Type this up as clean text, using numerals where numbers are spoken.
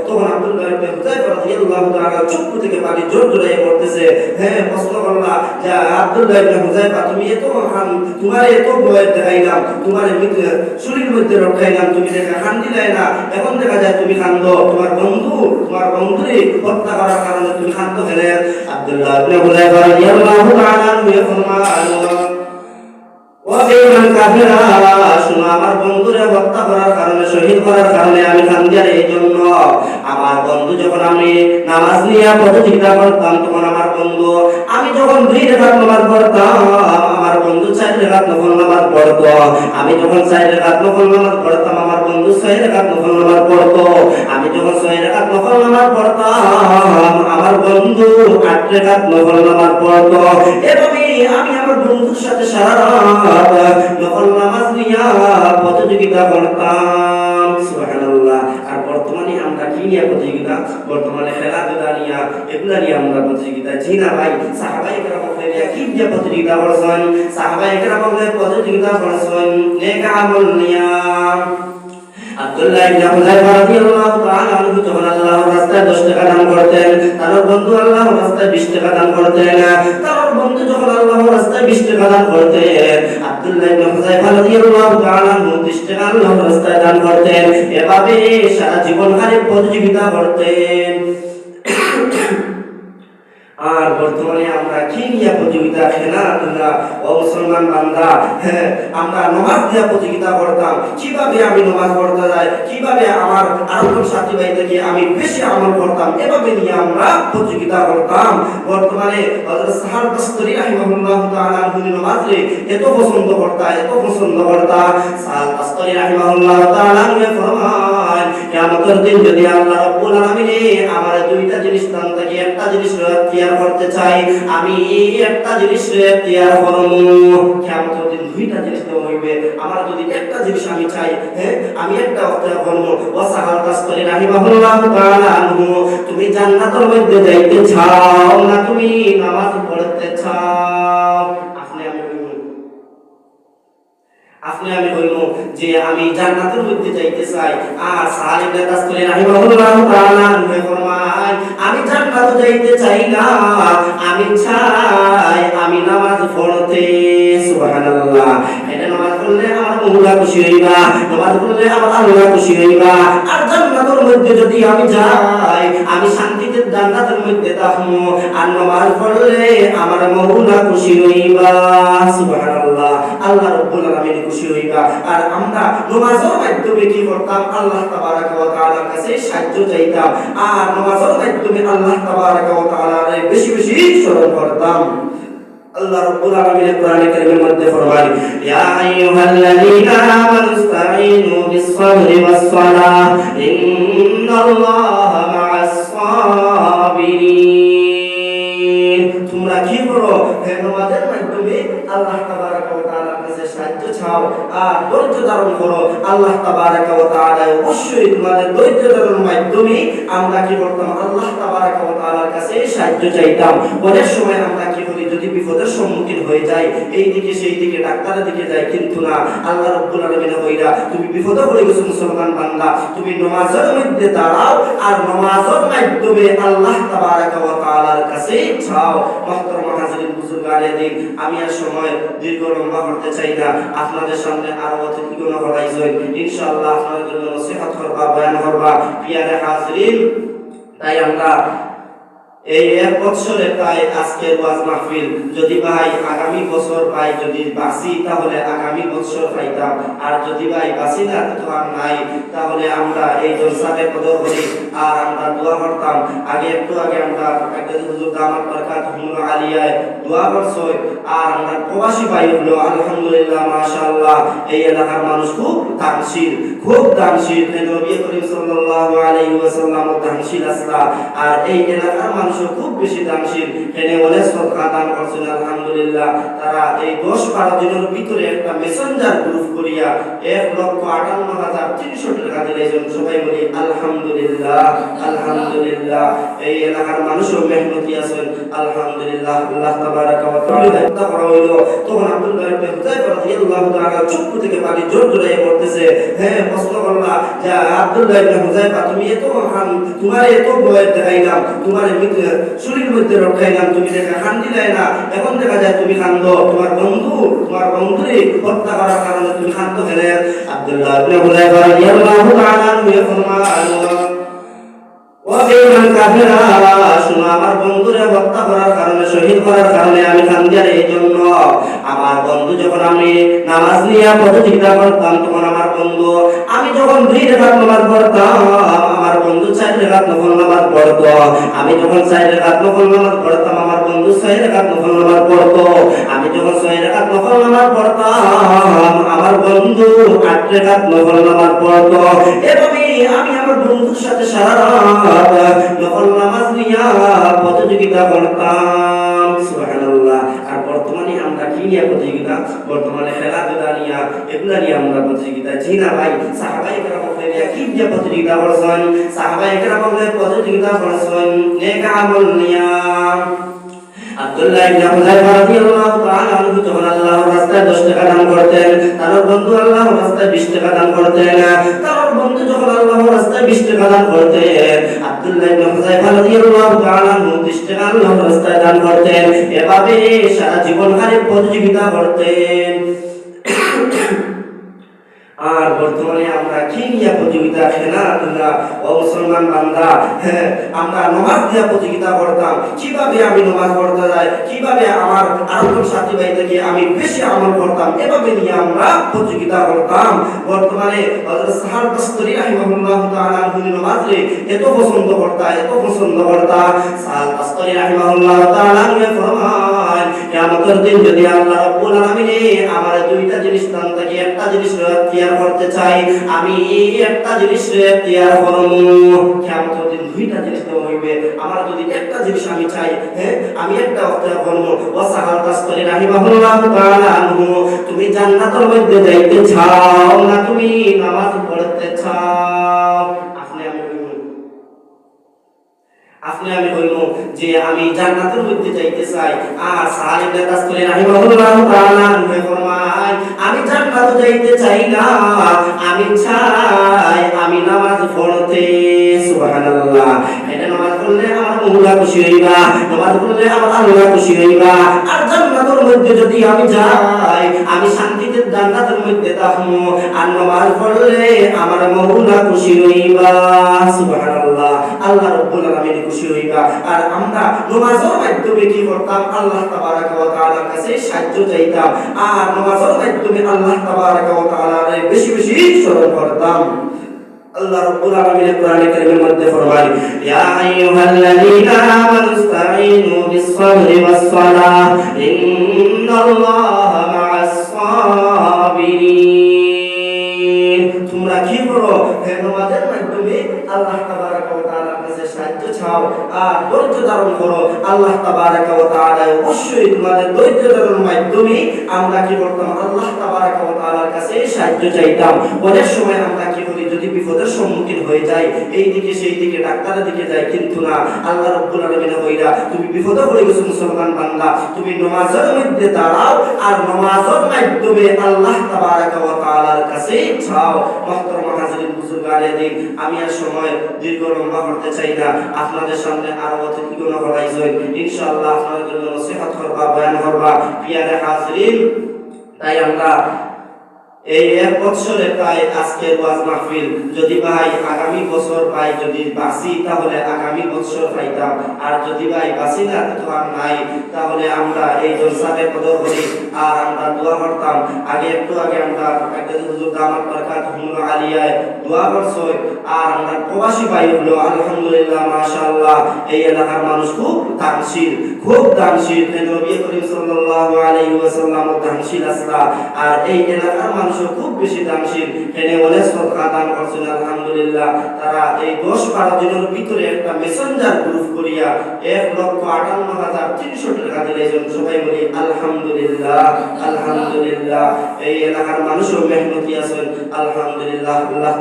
তখন আব্দুল্লাহ ইবনে হুযায়ফা রাদিয়াল্লাহু তাআলা চক্ষু থেকে পানি জোরে পড়তেছে। হ্যাঁ, প্রশ্ন করলা যে আব্দুল্লাহ ইবনে হুযায়ফা, তুমি তোমার এত ভয় দেখাইলাম, তোমার শরীরের মধ্যে রক্ষাইলাম, তুমি দেখা খান দিলাই না, এখন দেখা যায় তুমি কান্দো, তোমার বন্ধুরে হত্যা করার কারণে তুমি কান্দো কেন? আব্দুল্লাহ ইবনে হুযায়ফা রাদিয়াল্লাহু তাআলা ফরমান, ও বেঈমান কাফেররা, শোনো, আমার বন্ধুরে হত্যা করার কারণে, শহীদ করার কারণে আমি কান্দি। আর এই জন্য আমার বন্ধু যখন আমি নামাজ নিয়ে প্রতিযোগিতা করতাম, তখন আমার বন্ধু, আমি যখন 2 রাকাত নামাজ পড়তাম, আমার বন্ধু 4 রাকাত নফল নামাজ পড়তো। আমি যখন 4 রাকাত নফল নামাজ পড়তাম, আমার বন্ধু 6 রাকাত নফল নামাজ পড়তো। আমি যখন 6 রাকাত নফল নামাজ পড়তাম, আমার বন্ধু 8 রাকাত নফল নামাজ পড়তো। এভাবে আমি আমার বন্ধুর সাথে সারা রাত নফল নামাজ নিয়ে প্রতিযোগিতা করতাম। সুবহানাল্লাহ। আর বর্তমানে আমরা কি নিয়ে প্রতিযোগিতা? বর্তমানে খেলাধুলা নিয়ে, এগুলা নিয়ে আমরা প্রতিযোগিতা। জি না ভাই? সাহাবায়ে কেরাম কি নিয়ে প্রতিযোগিতা করছেন? সাহাবায়ে কেরাম প্রতিযোগিতা করছেন নেক আমল নিয়ে। আব্দুল্লাহ ইবনে হুযায়ফা রাদিয়াল্লাহু তাআলা আনহু যখন আল্লাহর রাস্তায় 10 টাকা দান করতেন, তার বন্ধু আল্লাহর রাস্তায় 20 টাকা দান করতেন। তার বন্ধু যখন আল্লাহর রাস্তায় 20 টাকা দান করতেন, আব্দুল্লাহ ইবনে হুযায়ফা রাদিয়াল্লাহু তাআলা আনহু 30 টাকা আল্লাহর রাস্তায় দান করতেন। এভাবে সারা জীবন হারে প্রতিযোগিতা করতেন। আর বর্তমানে আমরা কি নিয়ে প্রতিযোগিতা? খেলাধুলা। ও মুসলমান বান্দা, হ্যাঁ, আমরা নামাজ নিয়ে প্রতিযোগিতা করতাম, কিভাবে আমি নামাজ পড়তে যাই, কিভাবে আমার আরেকজন সাথী ভাই থেকে আমি বেশি আমল করতাম, এভাবে নিয়ে আমরা প্রতিযোগিতা করতাম। বর্তমানে হযরত সাহাব বাসরি রাহিমাহুল্লাহ তাআলা নামাজে এত পছন্দ করতা। সাহাব বাসরি রাহিমাহুল্লাহ তাআলা ফরমান, কিয়ামতের দিন যদি আল্লাহ রাব্বুল আলামিন আমার 2টা জিনিস দান থেকে একটা জিনিস করতে চাই, আমি একটা জিনিস তৈয়ার করব। কিয়ামতের দিন 2টা জিনিস দেওয়া হইবে, আমার যদি একটা জিনিস আমি চাই, হ্যাঁ, আমি একটা তৈয়ার করব। ওয়া সাহাল তাসতারি রাহিমাহুল্লাহু তাআলা আনহু, তুমি জান্নাতের মধ্যে যাইতে চাও না তুমি নামাজ পড়তে চাও? আপনি আমি হইব যে আমি জান্নাতের মধ্যে যাইতে চাই। আর সাহাল ইবনে তাসতারি রাহিমাহুল্লাহু তাআলা ফরমায়, আমি জান্নাতে যাইতে চাই না, আমি চাই আমি নামাজ পড়তে। সুবহানাল্লাহ। এটা নামাজ পড়লে আমার মওলা খুশি হইবা, নামাজ পড়লে আমার আল্লাহ খুশি হইবা। আর জান্নাতের মধ্যে যদি আমি যাই, আমি শান্তিতে জান্নাতের মধ্যে থাকবো। আর নামাজ পড়লে আমার মওলা খুশি হইবা। সুবহানাল্লাহ। আল্লাহ রাব্বুল আলামিন খুশি হইবা। আর আমরা নামাজের মাধ্যমে কি করতাম? আল্লাহ তাবারাকা ওয়া তাআলার কাছে সাহায্য চাইতাম। আর নামাজের মাধ্যমে আল্লাহ তাবারাকা ওয়া তাআলারে বেশি বেশি স্মরণ করতাম। আল্লাহ রাব্বুল আলামিন কোরআনে কারীমের মধ্যে ফরমান, ইয়া আইয়ুহাল্লাযীনা আমানু ইসতাঈনু বিস-সাবরি ওয়াস-সালাহ ইন্নাল্লাহা মা'আস সাবিরিন। তোমরা কি করো? হে, নামাজের মাধ্যমে আল্লাহ তাবারাকা ওয়া তাআলার কাছে সাহায্য চাও আর ধৈর্য ধারণ করো। আল্লাহ তাবারাকা ওয়া তাআলা অবশ্যই তোমাদের ধৈর্য ধারণের মাধ্যমে আমরা কি করতাম? আল্লাহ তাবারাকা ওয়া তাআলার কাছে সাহায্য চাইতাম। অনেক সময় আমরা কি করি? যদি বিপদের সম্মুখীন হয়ে যাই, এই দিকে সেই দিকে ডাক্তারের দিকে যাই, কিন্তু না, আল্লাহ রাব্বুল আলামিন হইরা তুমি বিপদে পড়ে গেছো মুসলমান বান্দা, তুমি নামাজের মধ্যে দাঁড়াও আর নামাজের মাধ্যমে আল্লাহ তাবারাকা ওয়া তাআলার কাছে চাও। মুহতারাম হাজিরিন, বুজুর্গানে দিন, আমি আর সময় দীর্ঘ লম্বা করতে চাই না। আপনাদের সামনে আরো অতিথিগুলো হলাইছেন, ইনশাআল্লাহ আপনাদের জন্য নসিহত করবা, বয়ান করবা। প্রিয় হাজিরিন, তাই আমরা এই 1 বছরে প্রায় আজকের ওয়াজ মাহফিল যদি ভাই আগামী বছর ভাই যদি বাঁচি, তাহলে আগামী বছর পাইতাম। আর যদি ভাই বাঁচি না, তো আর নাই, তাহলে আমরা এই জলসাকে কদর করি আর আমরা দোয়া করতাম। একটু আগে আমরা হুজুর দামাত বারাকাতুহুল আলিয়ায় দোয়া করছই। আর আমরা প্রবাসী ভাই হলো আলহামদুলিল্লাহ, মাশাআল্লাহ, এই এলাকার মানুষ খুব দানশীল। নবী করিম সাল্লাল্লাহু আলাইহি ওয়াসাল্লাম দানশীল আসলা। আর এই এলাকার মানুষ মানুষও খুব বেশি দানশীল, এখানে অনেক সদকা দান করছেন আলহামদুলিল্লাহ। তারা এই 10-12 দিনের ভিতরে একটা মেসেঞ্জার গ্রুপ করিয়া 1,58,300 টাকা দিলেন। সবাই বলি আলহামদুলিল্লাহ আলহামদুলিল্লাহ। এই এলাকার মানুষও মেহনতি আছেন আলহামদুলিল্লাহ। আল্লাহ তাবারাক ওয়া তাআলা করা হইল, তখন আব্দুল্লাহ ইবনে হুযায়ফা রাদিয়াল্লাহু তাআলা চক্ষু থেকে পানি জোরে পড়তেছে। হ্যাঁ, প্রশ্ন করলা যে আব্দুল্লাহ ইবনে হুযায়ফা, তুমি তোমার এত ভয় দেখাইলাম, তোমার শরীরের মধ্যে রক্ষাইলাম, তুমি দেখা খান দিলাই না, এখন দেখা যায় তুমি কান্দো, তোমার বন্ধুরে হত্যা করার কারণে তুমি কান্দো কেন? আব্দুল্লাহ ইবনে হুযায়ফা রাদিয়াল্লাহু তাআলা আমার বন্ধুরে হত্যা করার কারণে, শহীদ করার কারণে আমি কান্দি। আর এই জন্য আমার বন্ধু যখন আমি নামাজ নিয়ে প্রতিযোগিতা করতাম, তখন আমার বন্ধু, আমি যখন 2 রাকাত নামাজ পড়তাম, আমার বন্ধু 4 রাকাত নফল নামাজ পড়তো। আমি যখন 4 রাকাত নফল নামাজ পড়তাম, আমার বন্ধু 6 রাকাত নফল নামাজ পড়তো। আমি যখন 6 রাকাত নফল নামাজ পড়তাম, আমার বন্ধু 8 রাকাত নফল নামাজ পড়তো। এভাবে আমি আমার বন্ধুর সাথে সারা রাত নফল নামাজ নিয়ে প্রতিযোগিতা করতাম। সুবহানাল্লাহ। আর বর্তমানে আমরা কি নিয়ে প্রতিযোগিতা? বর্তমানে খেলাধুলা নিয়ে, এগুলা নিয়ে আমরা প্রতিযোগিতা। জি না ভাই? সাহাবায়ে কেরাম কি নিয়ে প্রতিযোগিতা করছেন? সাহাবায়ে কেরাম প্রতিযোগিতা করছেন নেক আমল নিয়ে। আব্দুল্লাহ ইবনে হুযায়ফা রাদিয়াল্লাহু তাআলা আনহু যখন আল্লাহর রাস্তায় 10 টাকা দান করতেন, তার বন্ধু আল্লাহর রাস্তায় 20 টাকা দান করতেন। তার বন্ধু যখন আল্লাহর রাস্তায় 20 টাকা দান করতেন, আব্দুল্লাহ ইবনে হুযায়ফা রাদিয়াল্লাহু তাআলা আনহু 30 টাকা আল্লাহর রাস্তায় দান করতেন। এভাবে সারা জীবন কারে প্রতিযোগিতা করতেন। আর বর্তমানে আমরা কি নিয়ে প্রতিযোগিতা? খেলাধুলা। ও মুসলমান বান্দা, হ্যাঁ, আমরা নামাজ নিয়ে প্রতিযোগিতা করতাম, কিভাবে আমি নামাজ পড়তে যাই, কিভাবে আমার আরেকজন সাথী ভাই থেকে আমি বেশি আমল করতাম, এভাবে নিয়ে আমরা প্রতিযোগিতা করতাম। বর্তমানে হযরত সাহাব বাসরি রাহিমাহুল্লাহ তাআলা নামাজে এত পছন্দ করতা। সাহাব বাসরি রাহিমাহুল্লাহ তাআলা ফরমান, কিয়ামতের দিন যদি আল্লাহ রাব্বুল আলামিন আমার 2টা জিনিস দান থেকে একটা জিনিস করতে চাই, আমি একটা জিনিস এখতিয়ার করব। কিয়ামতের দিন 2টা জিনিস দেওয়া হইবে, আমার যদি একটা জিনিস আমি চাই, হ্যাঁ, আমি একটা এখতিয়ার করব। ওয়া সাহাল তাসতারি রাহিমাহুল্লাহু তাআলা আনহু, তুমি জান্নাতের মধ্যে যাইতে চাও না তুমি নামাজ পড়তে চাও? আপনি আমি হইল যে আমি জান্নাতের মধ্যে যাইতে চাই। আর সাহাল ইবনে তাসতারি রাহিমাহুল্লাহু তাআলা ফরমায়, আমি জান্নাতে যাইতে চাই না, আমি চাই আমি নামাজ পড়তে। সুবহানাল্লাহ। এটা নামাজ পড়লে আমার আল্লাহ খুশি হইবা, নামাজ পড়লে আমার আল্লাহ খুশি হইবা। আর জান্নাতের মধ্যে যদি আমি যাই, আমি শান্তিতে জান্নাতের মধ্যে থাকবো। আর নামাজ পড়লে আমার আল্লাহ খুশি হইবা। সুবহানাল্লাহ। আল্লাহ রাব্বুল আলামিন খুশি হইবা। আর আমরা নামাজের মাধ্যমে কি করতাম? আল্লাহ তাবারাক ওয়া তাআলার কাছে সাহায্য চাইতাম। আর নামাজের মাধ্যমে আল্লাহ তাবারাক ওয়া তাআলারে বেশি বেশি স্মরণ করতাম। আল্লাহ রাব্বুল আলামিন কোরআনে কারীমের মধ্যে ফরমান, ইয়া আইয়ুহাল্লাযীনা আমানু ইসতাঈনু বিস-সাবরি ওয়াস-সালাহ ইন্নাল্লাহা মা'আস সাবিরিন। তোমরা কি করো? হে নামাজের মাধ্যমে আল্লাহ তাবারাক ওয়া তাআলার কাছে সাহায্য চাও আর ধৈর্য ধারণ করো। আল্লাহ তাবারাক ওয়া তাআলা অবশ্যই তোমাদের ধৈর্য ধারণের মাধ্যমে আমরা কি করতাম? আল্লাহ তাবারাক ওয়া তাআলার কাছে সাহায্য চাইতাম। অনেক সময় আমরা কি করি? যদি বিপদের সম্মুখীন হয়ে যাই, এই দিকে সেই দিকে ডাক্তারের দিকে যাই, কিন্তু না, আল্লাহ রাব্বুল আলামিন কইরা তুমি বিপদে পড়ে গেছো মুসলমান বান্দা, তুমি নামাজের মধ্যে দাঁড়াও আর নামাজের মাধ্যমে আল্লাহ তাবারাক ওয়া তাআলার কাছে চাও। মুহতারাম হাজিরিন, বুজুর্গানে দিন, আমি আর সময় দীর্ঘ লম্বা করতে চাই না। আপনাদের সামনে আরো অতিথিগুলো হলাইছেন, ইনশাআল্লাহ আপনাদের জন্য নসিহত করবা, বয়ান করবা। প্রিয় হাজিরিন, তাই আমরা এই 1 বছরে প্রায় আজকের ওয়াজ মাহফিল যদি ভাই আগামী বছর ভাই যদি বাঁচি তাহলে আগামী বছর পাইতাম, আর যদি ভাই বাঁচি না তো আর নাই, তাহলে আমরা এই জলসাকে কদর করি আর আমরা দোয়া করতাম। একটু আগে আমরা একটা হুজুর দামাত বারাকাতুহুল আলিয়ায় দোয়া করছো। আর আমরা প্রবাসী ভাই হলো আলহামদুলিল্লাহ মাশাআল্লাহ, এই এলাকার মানুষ খুব দানশীল। নবী করিম সাল্লাল্লাহু আলাইহি আলাইহি ওয়াসাল্লাম দানশীল আসলা আর এই এলাকার মানুষও খুব বেশি দানশীল এনে অনেক সদকা দান করছেন আলহামদুলিল্লাহ তারা এই 10-12 দিনের ভিতরে একটা মেসেঞ্জার গ্রুপ করিয়া 1,58,300 টাকা দিলেন সবাই বলি আলহামদুলিল্লাহ আলহামদুলিল্লাহ এই এলাকার মানুষও মেহনতি আছেন আলহামদুলিল্লাহ আল্লাহ